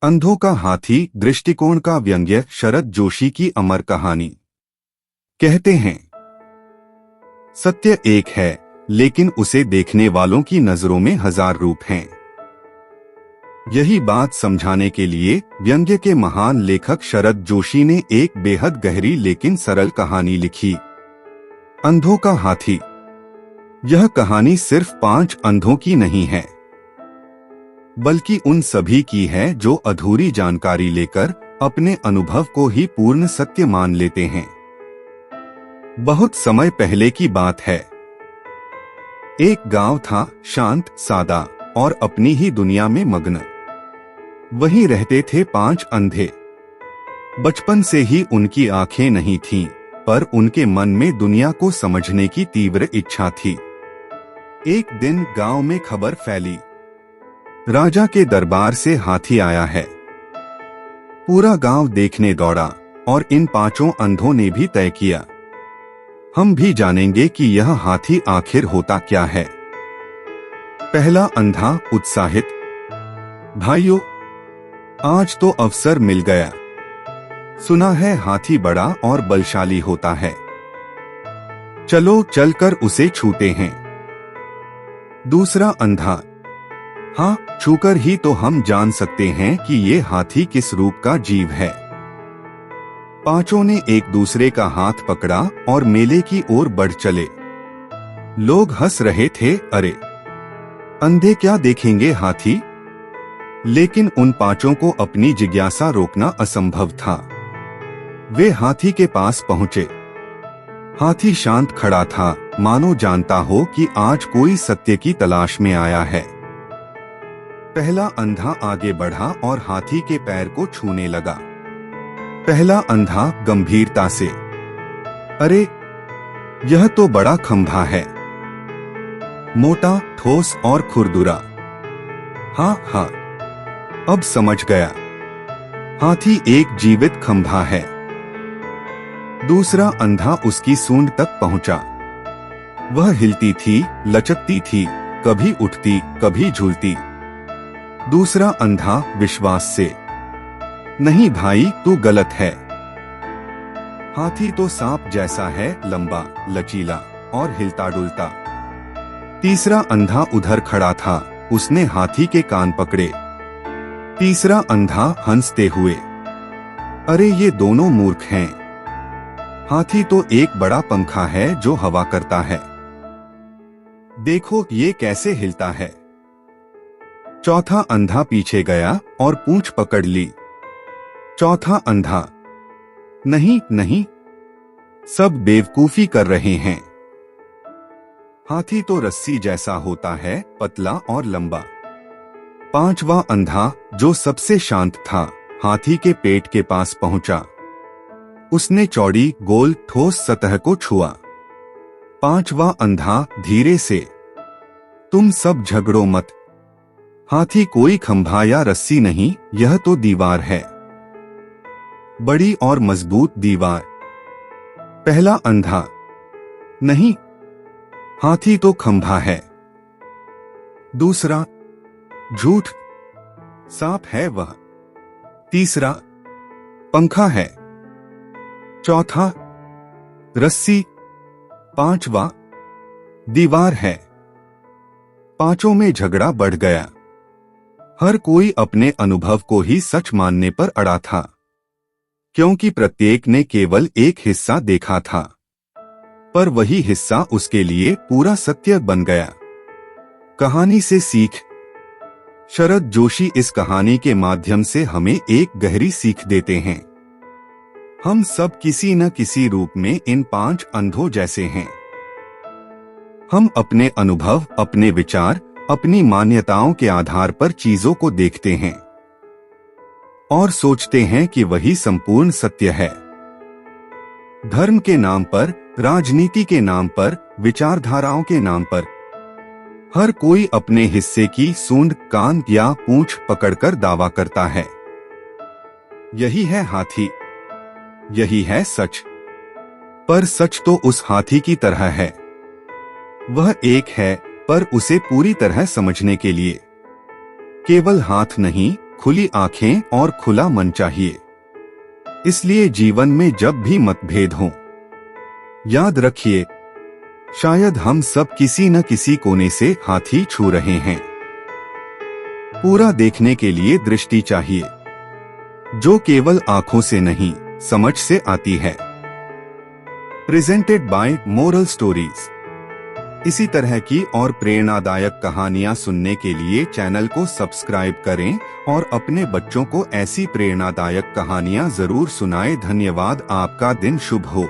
अंधों का हाथी दृष्टिकोण का व्यंग्य। शरद जोशी की अमर कहानी। कहते हैं, सत्य एक है, लेकिन उसे देखने वालों की नजरों में हजार रूप हैं। यही बात समझाने के लिए व्यंग्य के महान लेखक शरद जोशी ने एक बेहद गहरी लेकिन सरल कहानी लिखी, अंधों का हाथी। यह कहानी सिर्फ 5 अंधों की नहीं है, बल्कि उन सभी की है जो अधूरी जानकारी लेकर अपने अनुभव को ही पूर्ण सत्य मान लेते हैं। बहुत समय पहले की बात है। एक गांव था, शांत, सादा और अपनी ही दुनिया में मग्न। वहीं रहते थे 5 अंधे। बचपन से ही उनकी आंखें नहीं थीं, पर उनके मन में दुनिया को समझने की तीव्र इच्छा थी। एक दिन गांव में खबर फैली, राजा के दरबार से हाथी आया है। पूरा गांव देखने दौड़ा और इन 5 अंधों ने भी तय किया, हम भी जानेंगे कि यह हाथी आखिर होता क्या है। पहला अंधा उत्साहित, भाइयों, आज तो अवसर मिल गया। सुना है हाथी बड़ा और बलशाली होता है, चलो चलकर उसे छूते हैं। दूसरा अंधा, हाँ, छूकर ही तो हम जान सकते हैं कि ये हाथी किस रूप का जीव है। 5 ने एक दूसरे का हाथ पकड़ा और मेले की ओर बढ़ चले। लोग हंस रहे थे, अरे अंधे क्या देखेंगे हाथी। लेकिन उन 5 को अपनी जिज्ञासा रोकना असंभव था। वे हाथी के पास पहुंचे। हाथी शांत खड़ा था, मानो जानता हो कि आज कोई सत्य की तलाश में आया है। पहला अंधा आगे बढ़ा और हाथी के पैर को छूने लगा। पहला अंधा गंभीरता से, अरे यह तो बड़ा खंभा है, मोटा, ठोस और खुरदुरा। हाँ, अब समझ गया, हाथी एक जीवित खंभा है। दूसरा अंधा उसकी सूंड तक पहुंचा। वह हिलती थी, लचकती थी, कभी उठती, कभी झूलती। दूसरा अंधा विश्वास से, नहीं भाई, तू गलत है। हाथी तो सांप जैसा है, लंबा, लचीला और हिलता डुलता। तीसरा अंधा उधर खड़ा था, उसने हाथी के कान पकड़े। तीसरा अंधा हंसते हुए, अरे ये दोनों मूर्ख हैं। हाथी तो एक बड़ा पंखा है जो हवा करता है, देखो ये कैसे हिलता है। चौथा अंधा पीछे गया और पूंछ पकड़ ली। चौथा अंधा, नहीं, सब बेवकूफी कर रहे हैं। हाथी तो रस्सी जैसा होता है, पतला और लंबा। 5वां अंधा, जो सबसे शांत था, हाथी के पेट के पास पहुंचा। उसने चौड़ी, गोल, ठोस सतह को छुआ। 5वां अंधा धीरे से, तुम सब झगड़ो मत, हाथी कोई खंभा या रस्सी नहीं, यह तो दीवार है, बड़ी और मजबूत दीवार। पहला अंधा, नहीं, हाथी तो खंभा है। दूसरा, झूठ, सांप है वह। तीसरा, पंखा है। चौथा, रस्सी। 5वां, दीवार है। 5 में झगड़ा बढ़ गया। हर कोई अपने अनुभव को ही सच मानने पर अड़ा था, क्योंकि प्रत्येक ने केवल एक हिस्सा देखा था, पर वही हिस्सा उसके लिए पूरा सत्य बन गया। कहानी से सीख। शरद जोशी इस कहानी के माध्यम से हमें एक गहरी सीख देते हैं। हम सब किसी न किसी रूप में इन 5 अंधों जैसे हैं। हम अपने अनुभव, अपने विचार, अपनी मान्यताओं के आधार पर चीजों को देखते हैं और सोचते हैं कि वही संपूर्ण सत्य है। धर्म के नाम पर, राजनीति के नाम पर, विचारधाराओं के नाम पर हर कोई अपने हिस्से की सूंड, कान या पूंछ पकड़कर दावा करता है, यही है हाथी, यही है सच। पर सच तो उस हाथी की तरह है, वह एक है, पर उसे पूरी तरह समझने के लिए केवल हाथ नहीं, खुली आंखें और खुला मन चाहिए। इसलिए जीवन में जब भी मतभेद हो, याद रखिए, शायद हम सब किसी न किसी कोने से हाथी छू रहे हैं। पूरा देखने के लिए दृष्टि चाहिए, जो केवल आंखों से नहीं, समझ से आती है। Presented by moral stories. इसी तरह की और प्रेरणादायक कहानियां सुनने के लिए चैनल को सब्सक्राइब करें और अपने बच्चों को ऐसी प्रेरणादायक कहानियां जरूर सुनाएं। धन्यवाद। आपका दिन शुभ हो।